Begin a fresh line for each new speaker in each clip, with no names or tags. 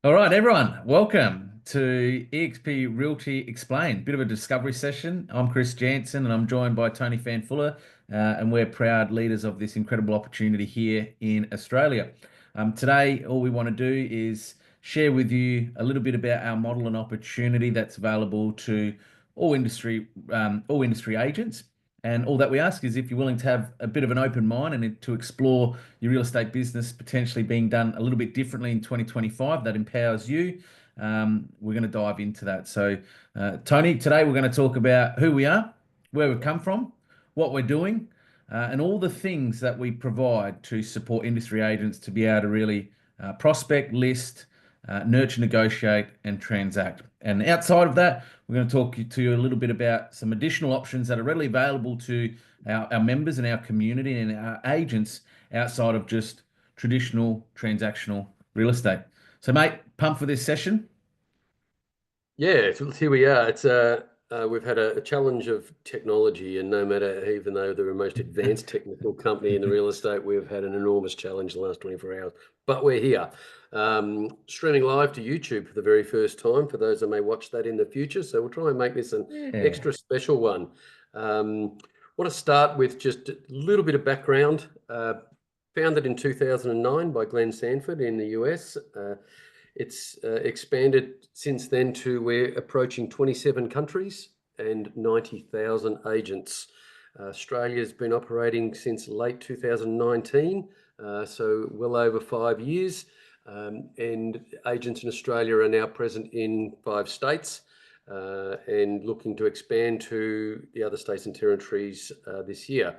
All right, everyone, welcome to eXp Realty Explained. Bit of a discovery session. I'm Chris Jansen and I'm joined by Tony Fanfuller, and we're proud leaders of this incredible opportunity here in Australia. Today, all we want to do is share with you a little bit about our model and opportunity that's available to all industry agents. And all that we ask is if you're willing to have a bit of an open mind and to explore your real estate business potentially being done a little bit differently in 2025 that empowers you. We're going to dive into that. So, Tony, today we're going to talk about who we are, where we've come from, what we're doing, and all the things that we provide to support industry agents to be able to really prospect, list, nurture, negotiate, and transact. And outside of that, we're going to talk to you a little bit about some additional options that are readily available to our members and our community and our agents outside of just traditional transactional real estate. So, mate, pumped for this session.
Yeah, so here we are. We've had a challenge of technology, and no matter, even though they're the most advanced technical company in the real estate, we've had an enormous challenge the last 24 hours. But we're here, streaming live to YouTube for the very first time. For those that may watch that in the future, so we'll try and make this an
Yeah.
extra special one. Want to start with just a little bit of background. Founded in 2009 by Glenn Sanford in the US. It's expanded since then to we're approaching 27 countries and 90,000 agents. Australia's been operating since late 2019, so well over 5 years. And agents in Australia are now present in 5 states and looking to expand to the other states and territories this year.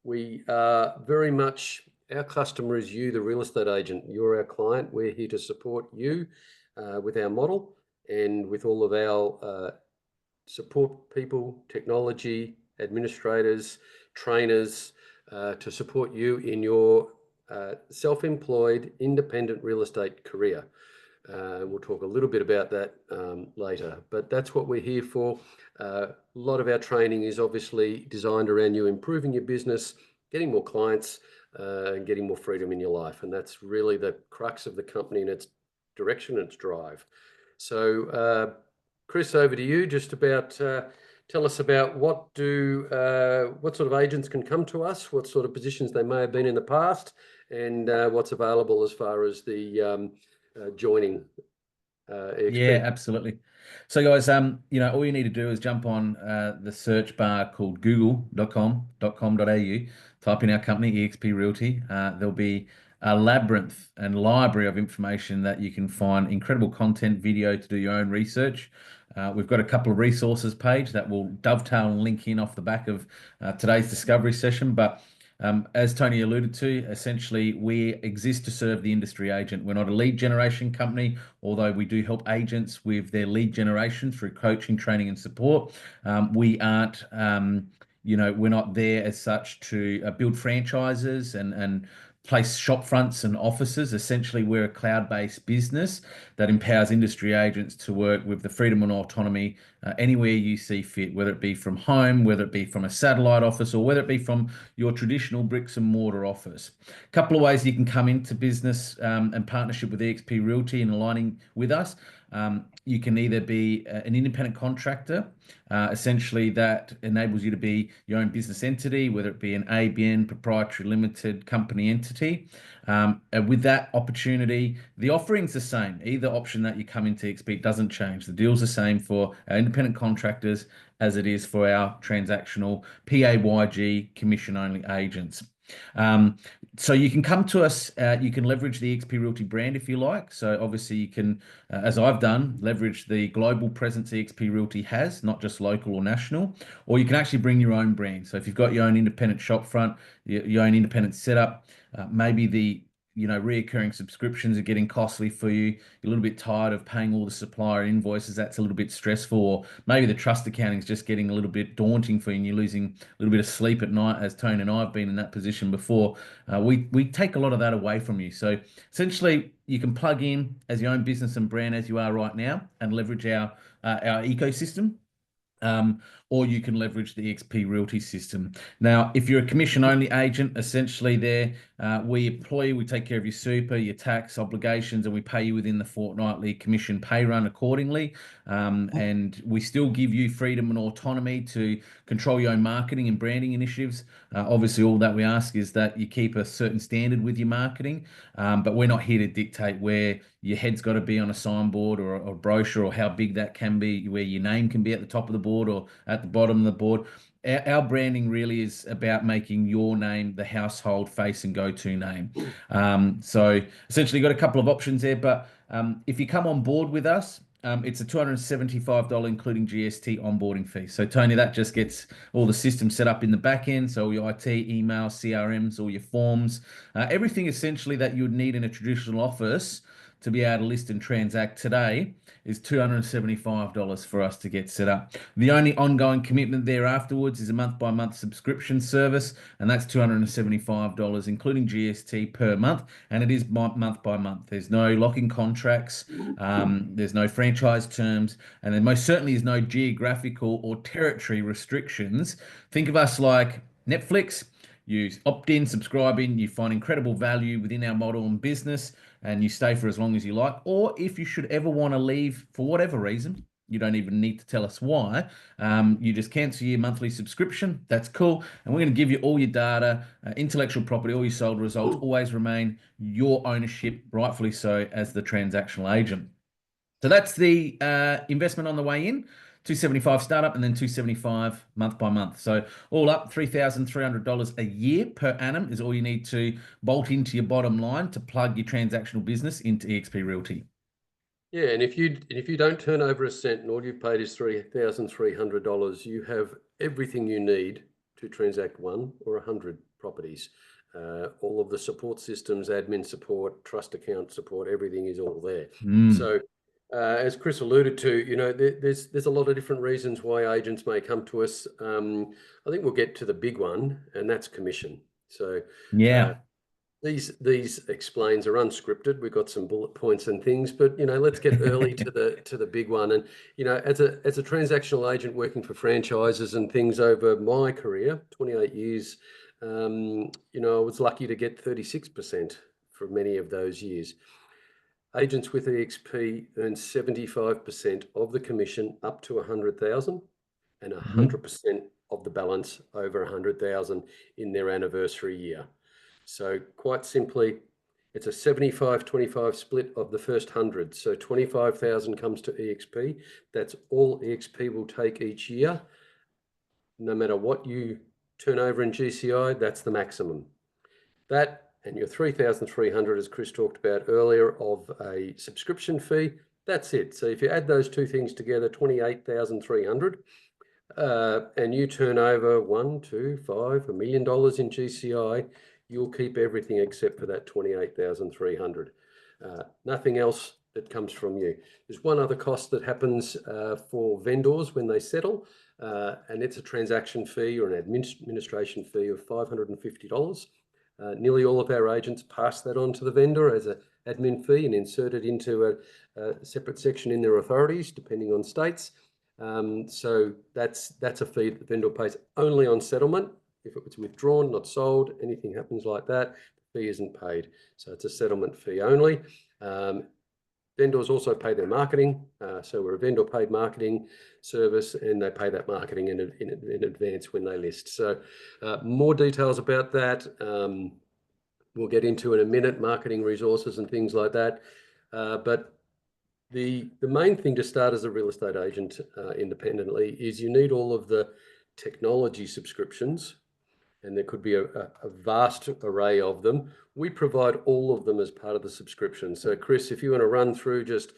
We are very much, our customer is you, the real estate agent. You're our client. We're here to support you with our model and with all of our support people, technology, administrators, trainers to support you in your self-employed, independent real estate career. We'll talk a little bit about that later, but that's what we're here for. A lot of our training is obviously designed around you improving your business, getting more clients, and getting more freedom in your life. And that's really the crux of the company and its direction and its drive. So, Chris, over to you. Just about tell us about what sort of agents can come to us, what sort of positions they may have been in the past, and what's available as far as the joining
Yeah,
eXp.
absolutely. So guys, all you need to do is jump on the search bar called google.com.au, type in our company, eXp Realty. There'll be a labyrinth and library of information that you can find incredible content, video to do your own research. We've got a couple of resources page that will dovetail and link in off the back of today's discovery session. But as Tony alluded to, essentially we exist to serve the industry agent. We're not a lead generation company, although we do help agents with their lead generation through coaching, training, and support. We aren't, we're not there as such to build franchises and place shop fronts and offices. Essentially, we're a cloud-based business that empowers industry agents to work with the freedom and autonomy anywhere you see fit, whether it be from home, whether it be from a satellite office, or whether it be from your traditional bricks and mortar office. A couple of ways you can come into business and partnership with eXp Realty and aligning with us. You can either be an independent contractor, essentially that enables you to be your own business entity, whether it be an ABN, proprietary limited company entity. And with that opportunity, the offering's the same. Either option that you come into eXp doesn't change. The deal's the same for our independent contractors as it is for our transactional PAYG commission-only agents. So you can come to us, you can leverage the eXp Realty brand if you like. So obviously you can, as I've done, leverage the global presence eXp Realty has, not just local or national, or you can actually bring your own brand. So if you've got your own independent shop front, your own independent setup, maybe the reoccurring subscriptions are getting costly for you. You're a little bit tired of paying all the supplier invoices. That's a little bit stressful. Or maybe the trust accounting is just getting a little bit daunting for you and you're losing a little bit of sleep at night, as Tony and I have been in that position before. We take a lot of that away from you. So essentially, you can plug in as your own business and brand as you are right now and leverage our ecosystem. Or you can leverage the eXp Realty system. Now, if you're a commission-only agent, essentially there, We employ you, we take care of your super, your tax obligations, and we pay you within the fortnightly commission pay run accordingly. And we still give you freedom and autonomy to control your own marketing and branding initiatives. Obviously, all that we ask is that you keep a certain standard with your marketing, but we're not here to dictate where your head's got to be on a signboard or a brochure, or how big that can be, where your name can be at the top of the board or at the bottom of the board. Our branding really is about making your name the household face and go-to name. So essentially, you've got a couple of options there, but if you come on board with us, it's a $275 including GST onboarding fee. So Tony, that just gets all the systems set up in the back end. So all your IT, email, CRMs, all your forms, everything essentially that you would need in a traditional office to be able to list and transact today is $275 for us to get set up. The only ongoing commitment there afterwards is a month-by-month subscription service, and that's $275, including GST per month, and it is month by month. There's no locking contracts, there's no franchise terms, and there most certainly is no geographical or territory restrictions. Think of us like Netflix. You opt in, subscribe in, you find incredible value within our model and business, and you stay for as long as you like. Or if you should ever want to leave for whatever reason, you don't even need to tell us why. You just cancel your monthly subscription. That's cool. And we're going to give you all your data, intellectual property, all your sold results, always remain your ownership, rightfully so, as the transactional agent. So that's the investment on the way in. 275 startup and then 275 month by month. So all up $3,300 a year per annum is all you need to bolt into your bottom line to plug your transactional business into eXp Realty.
Yeah, and if you don't turn over a cent and all you've paid is $3,300, you have everything you need to transact 1 or 100 properties. All of the support systems, admin support, trust account support, everything is all there. So as Chris alluded to, there's a lot of different reasons why agents may come to us. I think we'll get to the big one, and that's commission. So
yeah.
These explains are unscripted. We've got some bullet points and things, but let's get early to the big one. And as a transactional agent working for franchises and things over my career, 28 years, I was lucky to get 36% for many of those years. Agents with eXp earn 75% of the commission up to 100,000 and 100% of the balance over 100,000 in their anniversary year. So quite simply, it's a 75-25 split of the first 100. So 25,000 comes to eXp. That's all eXp will take each year. No matter what you turn over in GCI, that's the maximum. That and your 3,300, as Chris talked about earlier, of a subscription fee, that's it. So if you add those two things together, 28,300, and you turn over $1, $2, $5, $1 million in GCI, you'll keep everything except for that 28,300. Nothing else that comes from you. There's one other cost that happens for vendors when they settle, and it's a transaction fee or an administration fee of $550. Nearly all of our agents pass that on to the vendor as an admin fee and insert it into a separate section in their authorities, depending on states. So that's a fee that the vendor pays only on settlement. If it was withdrawn, not sold, anything happens like that, the fee isn't paid. So it's a settlement fee only. Vendors also pay their marketing. So we're a vendor paid marketing service, and they pay that marketing in advance when they list. So more details about that we'll get into in a minute, marketing resources and things like that. But the main thing to start as a real estate agent independently is you need all of the technology subscriptions, and there could be a vast array of them. We provide all of them as part of the subscription. So Chris, if you want to run through just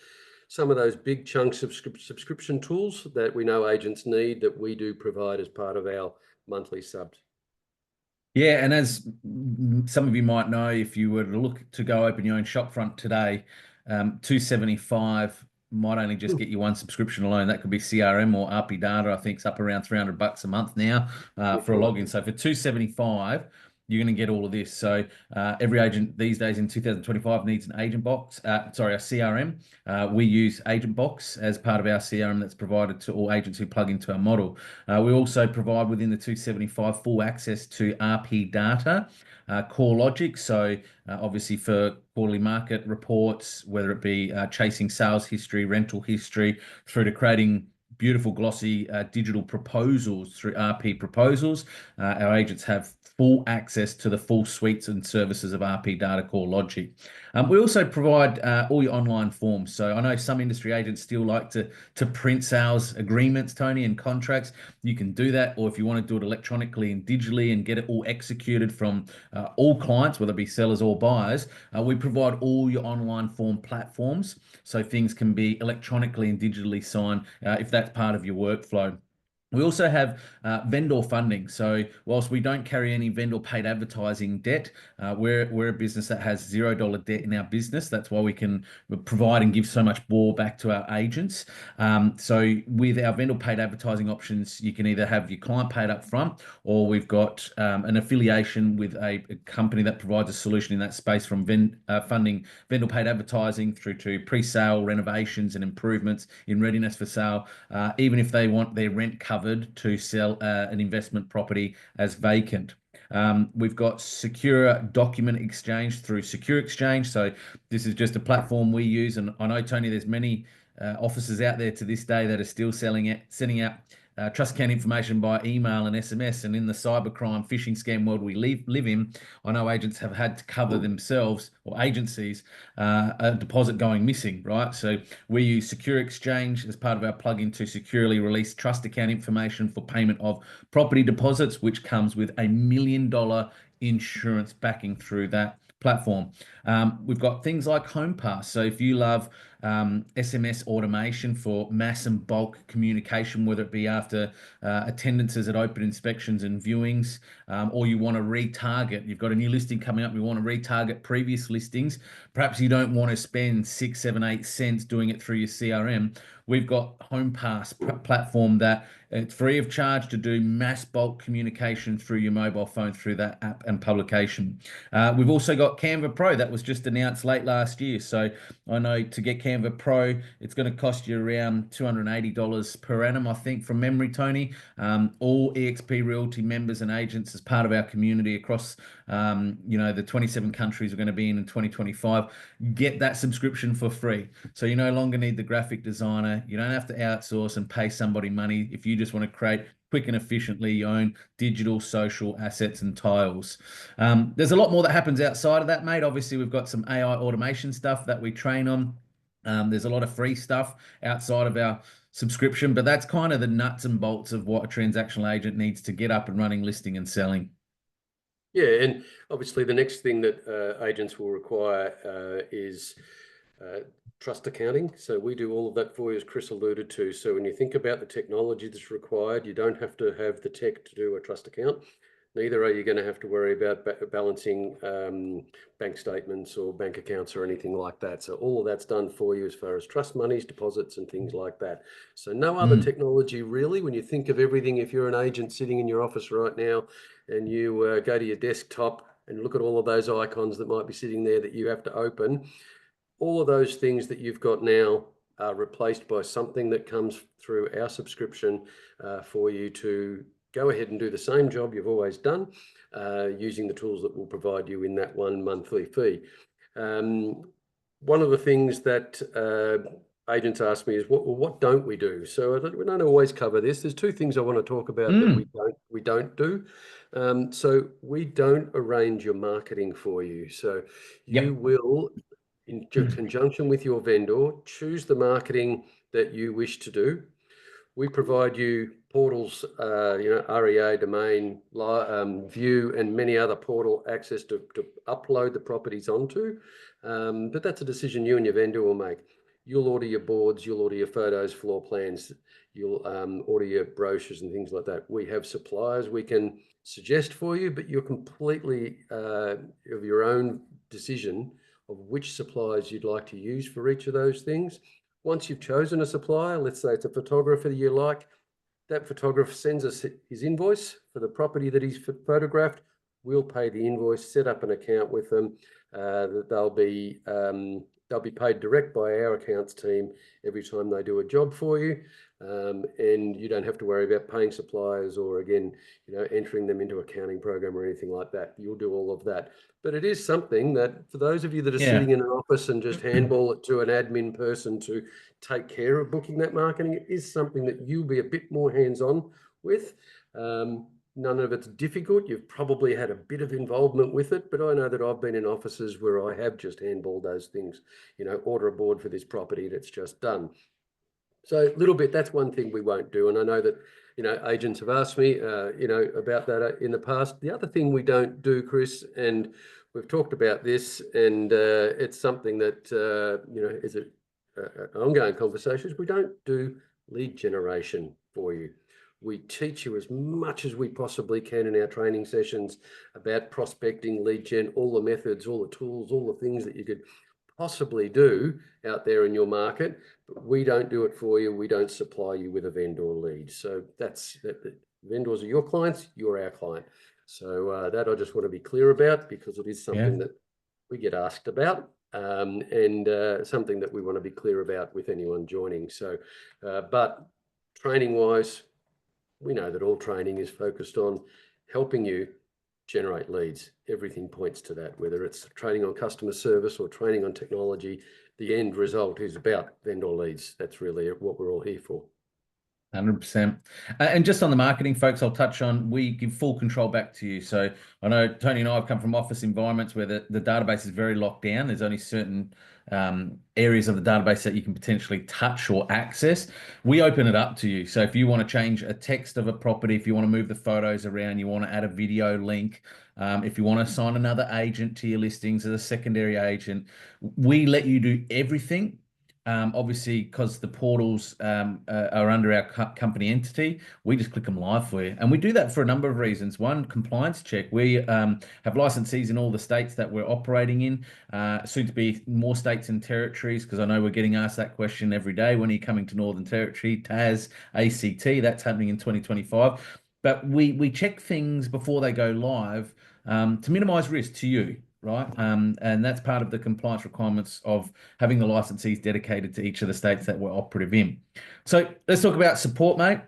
some of those big chunks of subscription tools that we know agents need, that we do provide as part of our monthly subs.
Yeah, and as some of you might know, if you were to look to go open your own shopfront today, 275 might only just get you one subscription alone. That could be CRM or RP data. I think it's up around $300 a month now for a login. So for 275, you're going to get all of this. So every agent these days in 2025 needs an agent box, sorry, a CRM. We use Agent Box as part of our CRM that's provided to all agents who plug into our model. We also provide within the 275 full access to RP data, core logic. So obviously for quarterly market reports, whether it be chasing sales history, rental history, through to creating beautiful glossy digital proposals through RP proposals. Our agents have full access to the full suites and services of RP Data Core Logic. We also provide all your online forms. So I know some industry agents still like to print sales agreements, Tony, and contracts. You can do that, or if you want to do it electronically and digitally and get it all executed from all clients, whether it be sellers or buyers, we provide all your online form platforms so things can be electronically and digitally signed if that's part of your workflow. We also have vendor funding. So whilst we don't carry any vendor paid advertising debt, we're a business that has $0 debt in our business. That's why we can provide and give so much more back to our agents. So with our vendor paid advertising options, you can either have your client paid up front, or we've got an affiliation with a company that provides a solution in that space, from funding vendor paid advertising through to pre-sale renovations and improvements in readiness for sale, even if they want their rent covered to sell an investment property as vacant. We've got secure document exchange through Secure Exchange. So this is just a platform we use, and I know, Tony, there's many offices out there to this day that are still sending out trust account information by email and SMS. And in the cybercrime phishing scam world we live in, I know agents have had to cover themselves, or agencies, a deposit going missing, right? So we use Secure Exchange as part of our plugin to securely release trust account information for payment of property deposits, which comes with $1 million insurance backing through that platform. We've got things like HomePass. So if you love SMS automation for mass and bulk communication, whether it be after attendances at open inspections and viewings, or you want to retarget, you've got a new listing coming up, you want to retarget previous listings, perhaps you don't want to spend 6, 7, 8 cents doing it through your CRM. We've got HomePass platform that it's free of charge to do mass bulk communication through your mobile phone through that app and publication. We've also got Canva Pro that was just announced late last year. So I know to get Canva Pro, it's going to cost you around $280 per annum, I think, from memory, Tony. All eXp Realty members and agents as part of our community across the 27 countries we're going to be in 2025, get that subscription for free. So you no longer need the graphic designer. You don't have to outsource and pay somebody money if you just want to create quick and efficiently your own digital social assets and tiles. There's a lot more that happens outside of that, mate. Obviously, we've got some AI automation stuff that we train on. There's a lot of free stuff outside of our subscription, but that's kind of the nuts and bolts of what a transactional agent needs to get up and running, listing and selling.
Yeah, and obviously the next thing that agents will require is trust accounting. So we do all of that for you, as Chris alluded to. So when you think about the technology that's required, you don't have to have the tech to do a trust account. Neither are you going to have to worry about balancing bank statements or bank accounts or anything like that. So all of that's done for you as far as trust monies, deposits, and things like that. So no other technology really. When you think of everything, if you're an agent sitting in your office right now and you go to your desktop and look at all of those icons that might be sitting there that you have to open, all of those things that you've got now are replaced by something that comes through our subscription for you to go ahead and do the same job you've always done using the tools that will provide you in that one monthly fee. One of the things that agents ask me is, what don't we do? So we don't always cover this. There's two things I want to talk about that we don't do. So we don't arrange your marketing for you. So you will, in conjunction with your vendor, choose the marketing that you wish to do. We provide you portals, REA, Domain, View, and many other portal access to upload the properties onto. But that's a decision you and your vendor will make. You'll order your boards, you'll order your photos, floor plans, you'll order your brochures and things like that. We have suppliers we can suggest for you, but you're completely of your own decision of which suppliers you'd like to use for each of those things. Once you've chosen a supplier, let's say it's a photographer you like, that photographer sends us his invoice for the property that he's photographed. We'll pay the invoice, set up an account with them. They'll be paid direct by our accounts team every time they do a job for you. And you don't have to worry about paying suppliers or, again, entering them into accounting program or anything like that. You'll do all of that. But it is something that, for those of you that are
Yeah.
sitting in an office and just handball it to an admin person to take care of booking that marketing, it is something that you'll be a bit more hands-on with. None of it's difficult. You've probably had a bit of involvement with it, but I know that I've been in offices where I have just handballed those things, order a board for this property and it's just done. So a little bit, that's one thing we won't do. And I know that, agents have asked me, about that in the past. The other thing we don't do, Chris, and we've talked about this, and it's something that, is an ongoing conversation, is we don't do lead generation for you. We teach you as much as we possibly can in our training sessions about prospecting, lead gen, all the methods, all the tools, all the things that you could possibly do out there in your market, but we don't do it for you. We don't supply you with a vendor lead. So that's that. Vendors are your clients, you're our client. So that I just want to be clear about, because it is something that we get asked about, and something that we want to be clear about with anyone joining. So, but training wise, we know that all training is focused on helping you generate leads. Everything points to that, whether it's training on customer service or training on technology. The end result is about vendor leads. That's really what we're all here for.
100%. And just on the marketing, folks, I'll touch on, we give full control back to you. So I know Tony and I have come from office environments where the database is very locked down. There's only certain areas of the database that you can potentially touch or access. We open it up to you. So if you want to change a text of a property, if you want to move the photos around, you want to add a video link, if you want to assign another agent to your listings as a secondary agent, we let you do everything. Obviously, because the portals are under our company entity, we just click them live for you. And we do that for a number of reasons. One, compliance check. We have licensees in all the states that we're operating in, soon to be more states and territories, because I know we're getting asked that question every day. When are you coming to Northern Territory, TAS, ACT? That's happening in 2025. But we check things before they go live to minimize risk to you, right? And that's part of the compliance requirements of having the licensees dedicated to each of the states that we're operative in. So let's talk about support, mate.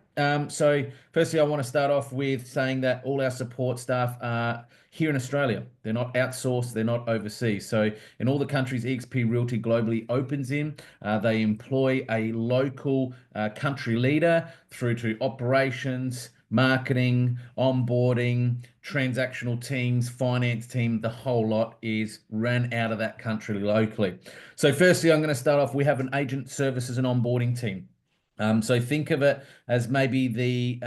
So firstly, I want to start off with saying that all our support staff are here in Australia. They're not outsourced, they're not overseas. So in all the countries eXp Realty globally opens in, they employ a local country leader through to operations, marketing, onboarding, transactional teams, finance team, the whole lot is ran out of that country locally. So firstly, I'm going to start off, we have an agent services and onboarding team. So think of it as maybe the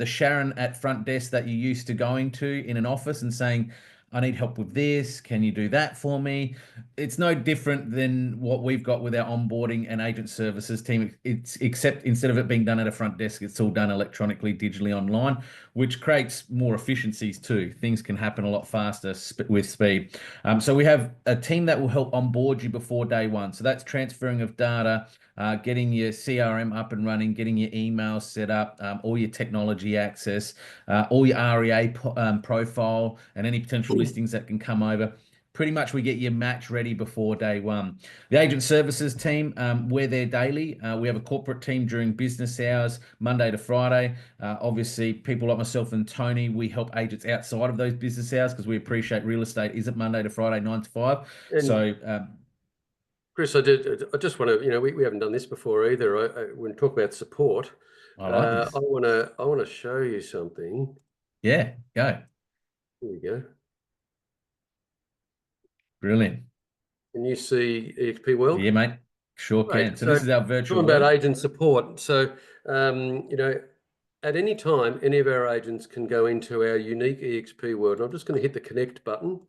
Sharon at front desk that you used to going to in an office and saying, I need help with this. Can you do that for me? It's no different than what we've got with our onboarding and agent services team. It's except instead of it being done at a front desk, it's all done electronically, digitally online, which creates more efficiencies too. Things can happen a lot faster with speed. So we have a team that will help onboard you before day one. So that's transferring of data, getting your CRM up and running, getting your emails set up, all your technology access, all your REA profile, and any potential listings that can come over. Pretty much we get your match ready before day one. The agent services team, we're there daily. We have a corporate team during business hours, Monday to Friday. Obviously, people like myself and Tony, we help agents outside of those business hours because we appreciate real estate isn't Monday to Friday, 9 to 5.
And
so,
Chris, I just want to, we haven't done this before either. When we talk about support,
I like this.
I want to show you something.
Yeah, go.
Here we go.
Brilliant.
Can you see eXp World?
Yeah, mate. Sure
Great.
can. So this is our virtual
talking about
world.
agent support. So, at any time, any of our agents can go into our unique eXp world. I'm just going to hit the connect button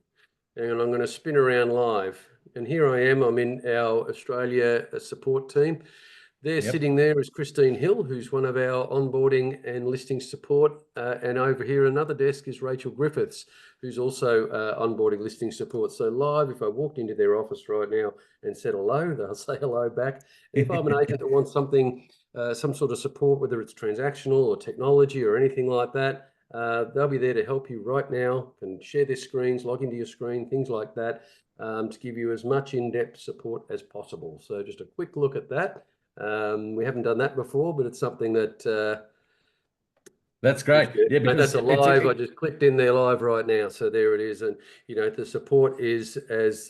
and I'm going to spin around live. And here I am, I'm in our Australia support team. There, sitting there is Christine Hill, who's one of our onboarding and listing support. And over here, another desk is Rachel Griffiths, who's also onboarding listing support. So live, if I walked into their office right now and said hello, they'll say hello back. And if I'm an agent that wants something, some sort of support, whether it's transactional or technology or anything like that, They'll be there to help you right now, can share their screens, log into your screen, things like that, to give you as much in-depth support as possible. So just a quick look at that. We haven't done that before, but it's something that
That's great. Yeah,
mate,
because
that's a
it's
live. I just clicked in there live right now. So there it is. And, the support is as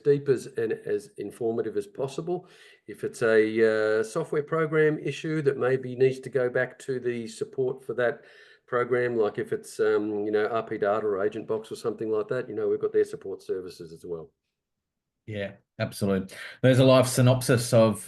deep and as informative as possible. If it's a software program issue that maybe needs to go back to the support for that program, like if it's, RP Data or Agent Box or something like that, we've got their support services as well.
Yeah, absolutely. There's a live synopsis of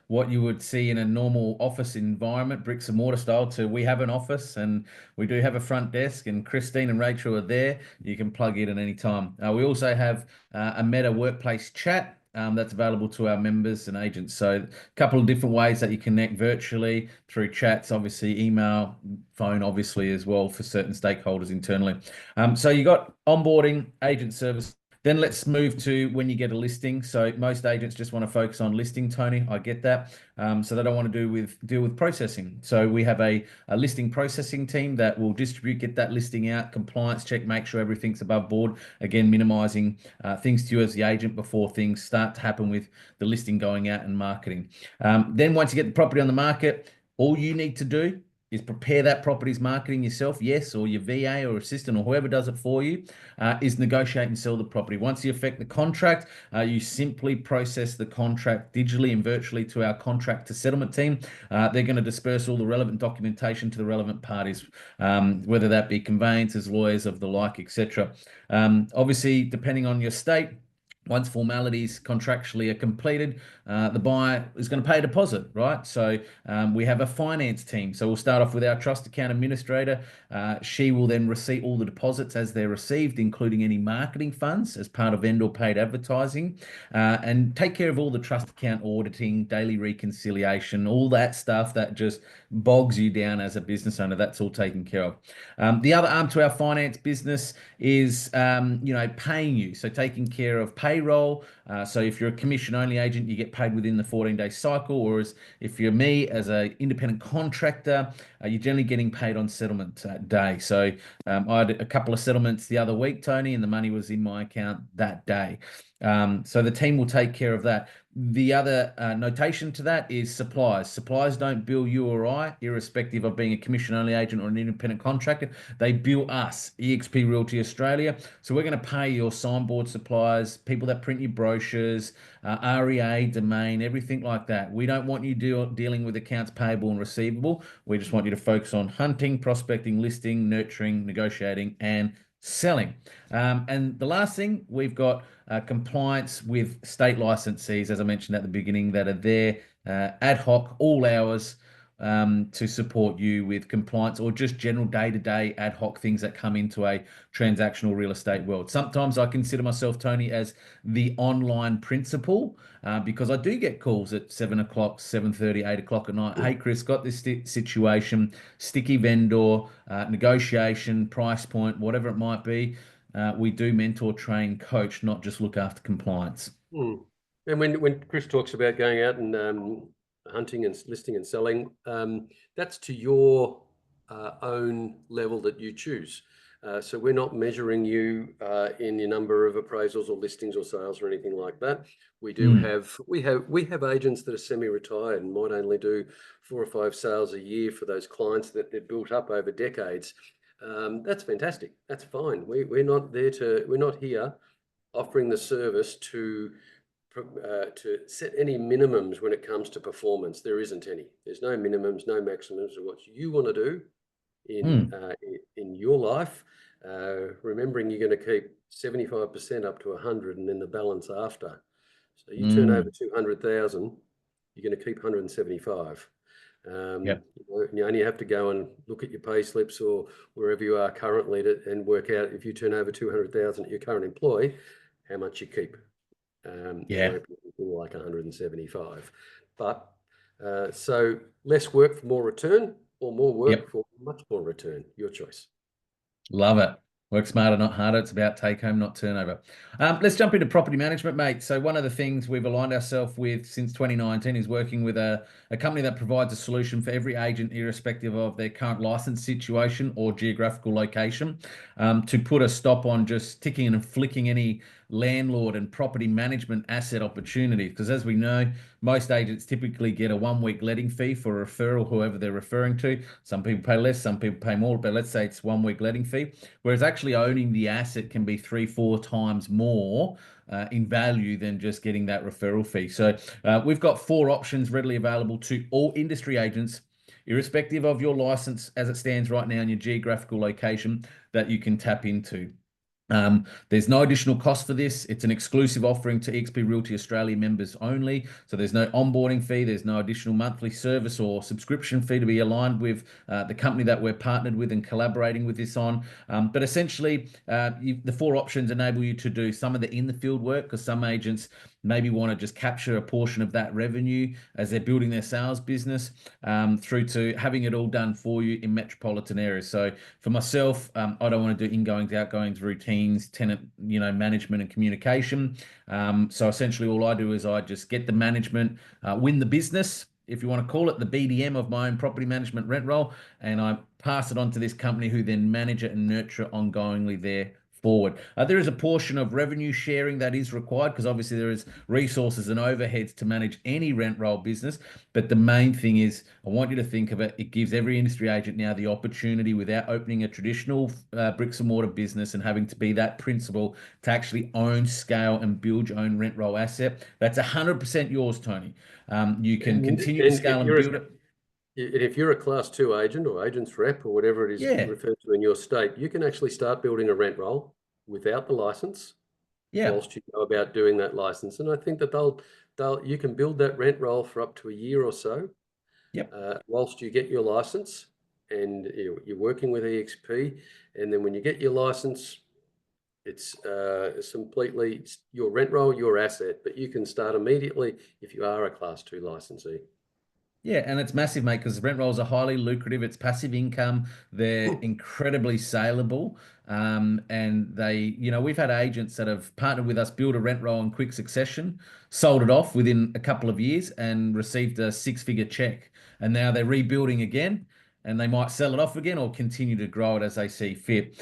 what you would see in a normal office environment, bricks and mortar style, to we have an office and we do have a front desk, and Christine and Rachel are there. You can plug in at any time. We also have a Meta workplace chat. That's available to our members and agents. So a couple of different ways that you connect virtually through chats, obviously email, phone, obviously as well for certain stakeholders internally. So you got onboarding, agent service. Then let's move to when you get a listing. So most agents just want to focus on listing, Tony. I get that. So they don't want to deal with processing. So we have a listing processing team that will distribute, get that listing out, compliance check, make sure everything's above board. Again, minimizing things to you as the agent before things start to happen with the listing going out and marketing. Then once you get the property on the market, all you need to do is prepare that property's marketing yourself, yes, or your VA or assistant or whoever does it for you, is negotiate and sell the property. Once you effect the contract, you simply process the contract digitally and virtually to our contract to settlement team. They're going to disperse all the relevant documentation to the relevant parties, whether that be conveyancers, lawyers of the like, etc. Obviously, depending on your state, once formalities contractually are completed, the buyer is going to pay a deposit, right? So we have a finance team. So we'll start off with our trust account administrator. She will then receipt all the deposits as they're received, including any marketing funds as part of vendor paid advertising, and take care of all the trust account auditing, daily reconciliation, all that stuff that just bogs you down as a business owner. That's all taken care of. The other arm to our finance business is, paying you. So taking care of payroll. So if you're a commission only agent, you get paid within the 14-day cycle. Or if you're me as an independent contractor, you're generally getting paid on settlement day. So I had a couple of settlements the other week, Tony, and the money was in my account that day. So the team will take care of that. The other notation to that is suppliers. Suppliers don't bill you or I, irrespective of being a commission-only agent or an independent contractor. They bill us, eXp Realty Australia. So we're going to pay your signboard suppliers, people that print your brochures, REA, domain, everything like that. We don't want you dealing with accounts payable and receivable. We just want you to focus on hunting, prospecting, listing, nurturing, negotiating, and selling. And the last thing, we've got compliance with state licensees, as I mentioned at the beginning, that are there ad hoc, all hours, to support you with compliance or just general day-to-day ad hoc things that come into a transactional real estate world. Sometimes I consider myself, Tony, as the online principal, because I do get calls at 7 o'clock, 7:30, 8 o'clock at night. Hey, Chris, got this situation, sticky vendor, negotiation, price point, whatever it might be. We do mentor, train, coach, not just look after compliance.
Mm. And when Chris talks about going out and hunting and listing and selling, that's to your own level that you choose. So we're not measuring you in your number of appraisals or listings or sales or anything like that. We have agents that are semi-retired and might only do 4 or 5 sales a year for those clients that they've built up over decades. That's fantastic. That's fine. We're not here offering the service to set any minimums when it comes to performance. There isn't any. There's no minimums, no maximums of what you want to do in your life. Remembering you're going to keep 75% up to 100, and then the balance after. So you turn over 200,000, you're going to keep 175.
Yep.
You only have to go and look at your pay slips or wherever you are currently and work out if you turn over 200,000 at your current employee, how much you keep. It
Yeah.
won't be like 175. But so less work for more return, or more work
Yep.
for much more return. Your choice.
Love it. Work smarter, not harder. It's about take home, not turnover. Let's jump into property management, mate. So one of the things we've aligned ourselves with since 2019 is working with a company that provides a solution for every agent, irrespective of their current license situation or geographical location, to put a stop on just ticking and flicking any landlord and property management asset opportunities. Because as we know, most agents typically get a 1 week letting fee for a referral, whoever they're referring to. Some people pay less, some people pay more, but let's say it's 1 week letting fee. Whereas actually owning the asset can be 3, 4 times more in value than just getting that referral fee. So we've got 4 options readily available to all industry agents, irrespective of your license as it stands right now in your geographical location, that you can tap into. There's no additional cost for this. It's an exclusive offering to eXp Realty Australia members only. So there's no onboarding fee. There's no additional monthly service or subscription fee to be aligned with the company that we're partnered with and collaborating with this on. But essentially, the 4 options enable you to do some of the in the field work, because some agents maybe want to just capture a portion of that revenue as they're building their sales business, through to having it all done for you in metropolitan areas. So for myself, I don't want to do ingoings, outgoings, routines, tenant, management and communication. So essentially all I do is I just get the management, win the business, if you want to call it the BDM of my own property management rent roll, and I pass it on to this company who then manage it and nurture ongoingly there forward. There is a portion of revenue sharing that is required, because obviously there is resources and overheads to manage any rent roll business. But the main thing is, I want you to think of it, it gives every industry agent now the opportunity, without opening a traditional bricks and mortar business and having to be that principal, to actually own, scale, and build your own rent roll asset. That's 100% yours, Tony. You can continue to
And
scale and build it.
if you're a class 2 agent or agent's rep or whatever it is
Yeah,
referred to in your state, you can actually start building a rent roll without the license
yeah,
whilst you go about doing that license. And I think that you can build that rent roll for up to a year or so,
yep.
whilst you get your license, and you're working with eXp. And then when you get your license, it's completely your rent roll, your asset, but you can start immediately if you are a class 2 licensee.
Yeah, and it's massive, mate, because rent rolls are highly lucrative. It's passive income. They're incredibly saleable. And we've had agents that have partnered with us, build a rent roll in quick succession, sold it off within a couple of years and received a 6-figure check. And now they're rebuilding again, and they might sell it off again or continue to grow it as they see fit.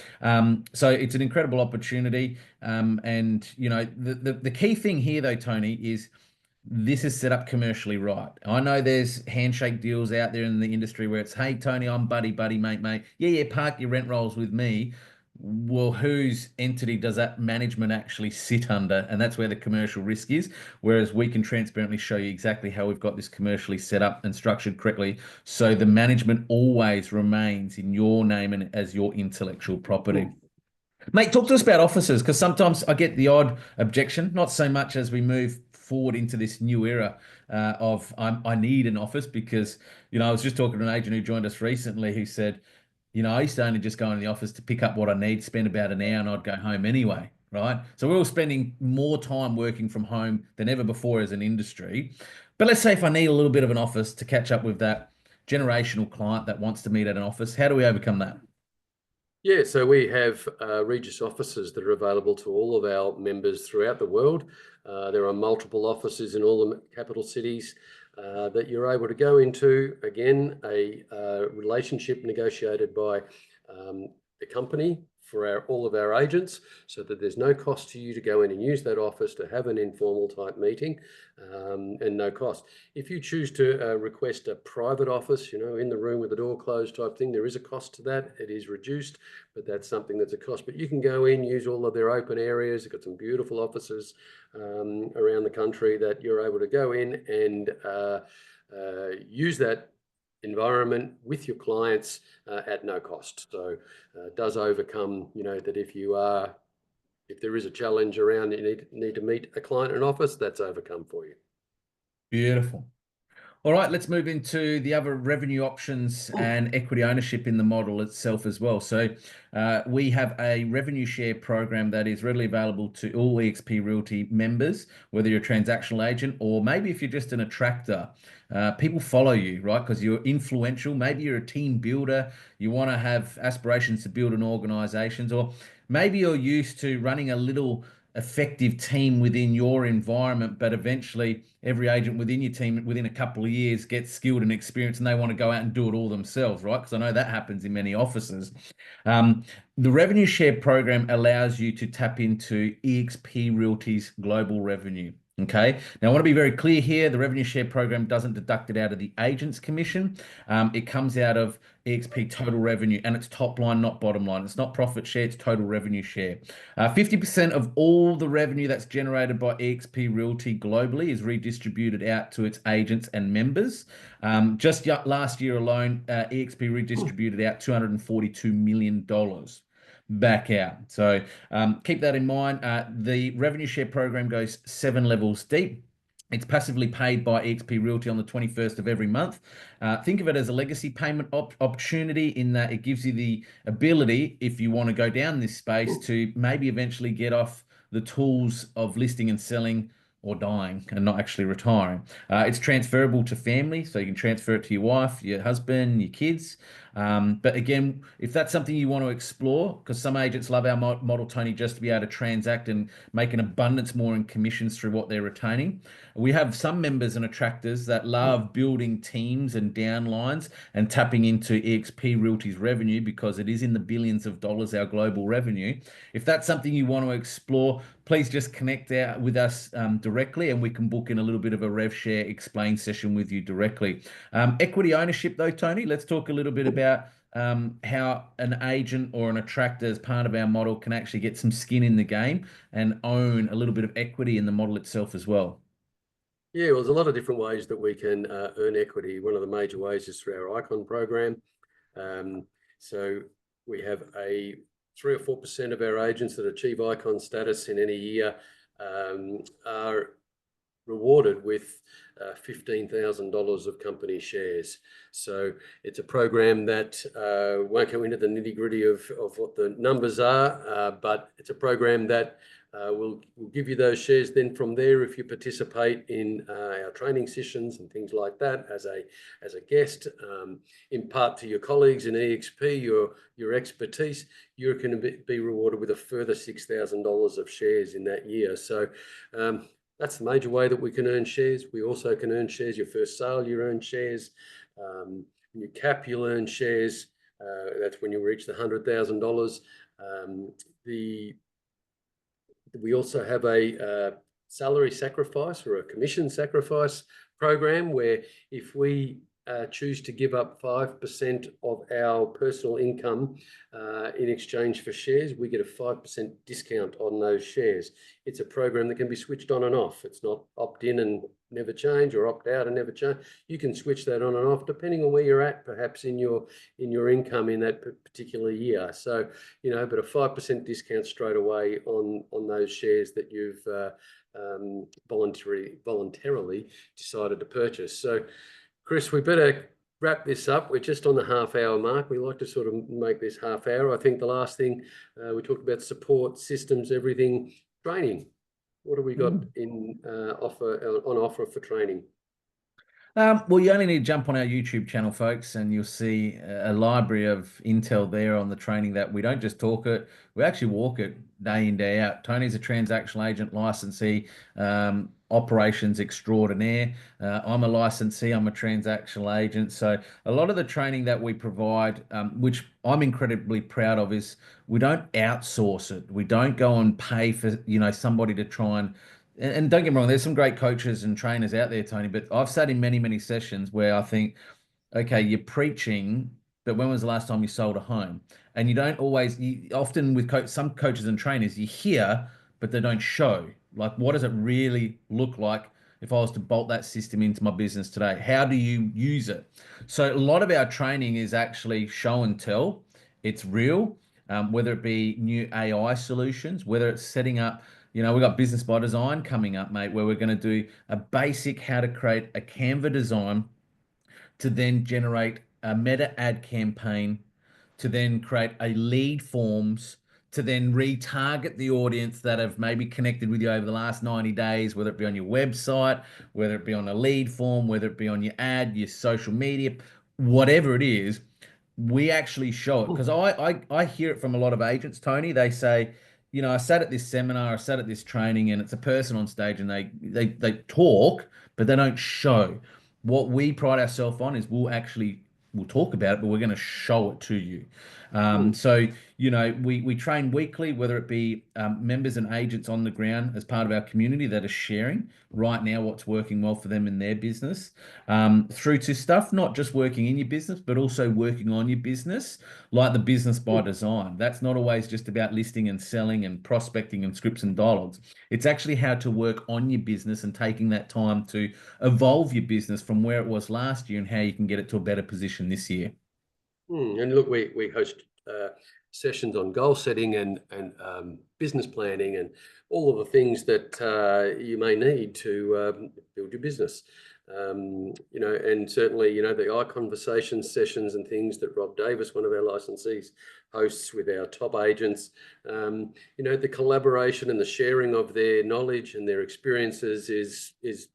So it's an incredible opportunity. The key thing here, though, Tony, is this is set up commercially right. I know there's handshake deals out there in the industry where it's, hey, Tony, I'm buddy, buddy, mate, mate. Yeah, yeah, park your rent rolls with me. Well, whose entity does that management actually sit under? And that's where the commercial risk is. Whereas we can transparently show you exactly how we've got this commercially set up and structured correctly. So the management always remains in your name and as your intellectual property. Mate, talk to us about offices, because sometimes I get the odd objection, not so much as we move forward into this new era of I need an office, because, I was just talking to an agent who joined us recently who said, I used to only just go in the office to pick up what I need, spend about an hour, and I'd go home anyway, right? So we're all spending more time working from home than ever before as an industry. But let's say if I need a little bit of an office to catch up with that generational client that wants to meet at an office, how do we overcome that?
Yeah, so we have Regis offices that are available to all of our members throughout the world. There are multiple offices in all the capital cities that you're able to go into. Again, a relationship negotiated by the company for all of our agents, so that there's no cost to you to go in and use that office to have an informal type meeting, and no cost. If you choose to request a private office, in the room with the door closed type thing, there is a cost to that. It is reduced, but that's something that's a cost. But you can go in, use all of their open areas. They've got some beautiful offices around the country that you're able to go in and use that environment with your clients at no cost. So it does overcome, that if there is a challenge around, you need to meet a client in an office, that's overcome for you.
Beautiful. All right, let's move into the other revenue options and equity ownership in the model itself as well. So we have a revenue share program that is readily available to all eXp Realty members, whether you're a transactional agent or maybe if you're just an attractor. People follow you, right? Because you're influential. Maybe you're a team builder. You want to have aspirations to build an organization, or maybe you're used to running a little effective team within your environment, but eventually every agent within your team within a couple of years gets skilled and experienced and they want to go out and do it all themselves, right? Because I know that happens in many offices. Um, the revenue share program allows you to tap into eXp Realty's global revenue. Okay. Now, I want to be very clear here. The revenue share program doesn't deduct it out of the agent's commission. It comes out of eXp total revenue and it's top line, not bottom line. It's not profit share, it's total revenue share. 50% of all the revenue that's generated by eXp Realty globally is redistributed out to its agents and members. Just last year alone, eXp redistributed out $242 million back out. So keep that in mind. The revenue share program goes 7 levels deep. It's passively paid by eXp Realty on the 21st of every month. Think of it as a legacy payment opportunity in that it gives you the ability, if you want to go down this space, to maybe eventually get off the tools of listing and selling or dying and not actually retiring. It's transferable to family, so you can transfer it to your wife, your husband, your kids. But again, if that's something you want to explore, because some agents love our model, Tony, just to be able to transact and make an abundance more in commissions through what they're retaining. We have some members and attractors that love building teams and downlines and tapping into eXp Realty's revenue because it is in the billions of dollars, our global revenue. If that's something you want to explore, please just connect out with us directly and we can book in a little bit of a rev share explain session with you directly. Equity ownership though, Tony, let's talk a little bit about how an agent or an attractor as part of our model can actually get some skin in the game and own a little bit of equity in the model itself as well.
Yeah, well, there's a lot of different ways that we can earn equity. One of the major ways is through our icon program. So we have a 3 or 4% of our agents that achieve icon status in any year are rewarded with $15,000 of company shares. So it's a program that won't go into the nitty-gritty of what the numbers are, but it's a program that will give you those shares. Then from there, if you participate in our training sessions and things like that as a guest, impart to your colleagues in eXp your expertise, you're going to be rewarded with a further $6,000 of shares in that year. So that's the major way that we can earn shares. We also can earn shares. Your first sale, you earn shares. When you cap, you'll earn shares. That's when you reach the $100,000. We also have a salary sacrifice or a commission sacrifice program where if we choose to give up 5% of our personal income in exchange for shares, we get a 5% discount on those shares. It's a program that can be switched on and off. It's not opt in and never change or opt out and never change. You can switch that on and off depending on where you're at, perhaps in your income in that particular year. So, but a 5% discount straight away on those shares that you've voluntarily decided to purchase. So, Chris, we better wrap this up. We're just on the half-hour mark. We like to sort of make this half hour. I think the last thing we talked about support, systems, everything, training. What have we got on offer for training?
Well, you only need to jump on our YouTube channel, folks, and you'll see a library of intel there on the training that we don't just talk it, we actually walk it day in, day out. Tony's a transactional agent licensee, operations extraordinaire. I'm a licensee, I'm a transactional agent. So a lot of the training that we provide, which I'm incredibly proud of, is we don't outsource it. We don't go and pay for, somebody to try and don't get me wrong, there's some great coaches and trainers out there, Tony, but I've sat in many, many sessions where I think, okay, you're preaching, but when was the last time you sold a home? And you don't always, often with some coaches and trainers, you hear, but they don't show. Like, what does it really look like if I was to bolt that system into my business today? How do you use it? So a lot of our training is actually show and tell. It's real, whether it be new AI solutions, whether it's setting up, we've got business by design coming up, mate, where we're going to do a basic how to create a Canva design to then generate a meta ad campaign, to then create a lead forms, to then retarget the audience that have maybe connected with you over the last 90 days, whether it be on your website, whether it be on a lead form, whether it be on your ad, your social media, whatever it is. we actually show it because I hear it from a lot of agents, Tony. They say, I sat at this seminar, I sat at this training, and it's a person on stage and they talk, but they don't show. What we pride ourselves on is we'll talk about it, but we're going to show it to you.
Hmm.
So we train weekly, whether it be members and agents on the ground as part of our community that are sharing right now what's working well for them in their business, through to stuff not just working in your business, but also working on your business, like the business by design. That's not always just about listing and selling and prospecting and scripts and dialogues. It's actually how to work on your business and taking that time to evolve your business from where it was last year and how you can get it to a better position this year.
And look, we host sessions on goal setting and business planning and all of the things that you may need to build your business. And certainly, the eye conversation sessions and things that Rob Davis, one of our licensees, hosts with our top agents. The collaboration and the sharing of their knowledge and their experiences is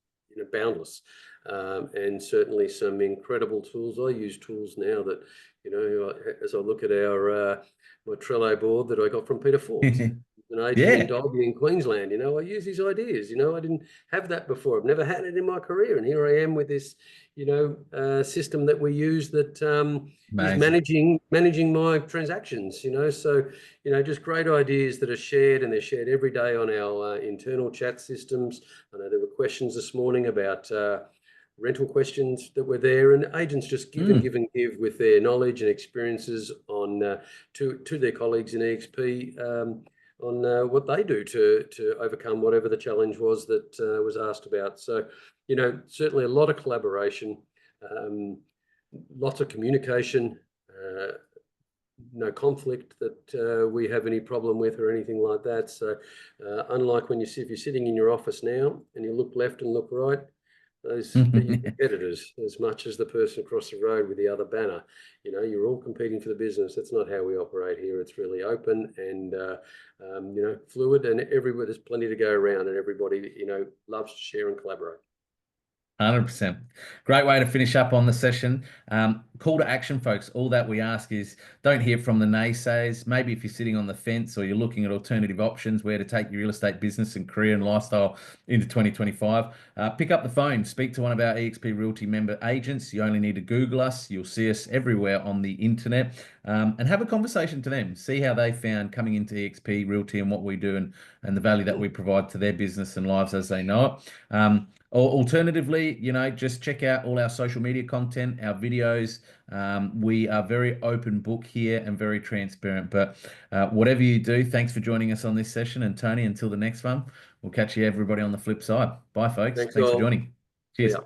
boundless. And certainly some incredible tools. I use tools now that, as I look at my Trello board that I got from Peter Forbes, an agent in
Yeah,
Dalby in Queensland. I use his ideas. I didn't have that before. I've never had it in my career, and here I am with this, system that we use that is
amazing.
managing my transactions. So just great ideas that are shared, and they're shared every day on our internal chat systems. I know there were questions this morning about rental questions that were there, and agents just give and
Mm.
give and give with their knowledge and experiences on to their colleagues in eXp, on what they do to overcome whatever the challenge was that was asked about. So, certainly a lot of collaboration, lots of communication. No conflict that we have any problem with or anything like that. So, unlike if you're sitting in your office now and you look left and look right, those are your competitors as much as the person across the road with the other banner. You're all competing for the business. That's not how we operate here. It's really open and fluid, and everywhere there's plenty to go around, and everybody loves to share and collaborate.
100%. Great way to finish up on the session. Call to action, folks. All that we ask is don't hear from the naysayers. Maybe if you're sitting on the fence or you're looking at alternative options where to take your real estate business and career and lifestyle into 2025, pick up the phone, speak to one of our eXp Realty member agents. You only need to Google us. You'll see us everywhere on the internet, and have a conversation to them. See how they found coming into eXp Realty and what we do and the value that we provide to their business and lives as they know it. Or alternatively, just check out all our social media content, our videos. We are very open book here and very transparent. But whatever you do, thanks for joining us on this session. And Tony, until the next one, we'll catch you everybody on the flip side. Bye, folks.
Thanks
Thanks for
all.
joining.
See
Cheers.
ya.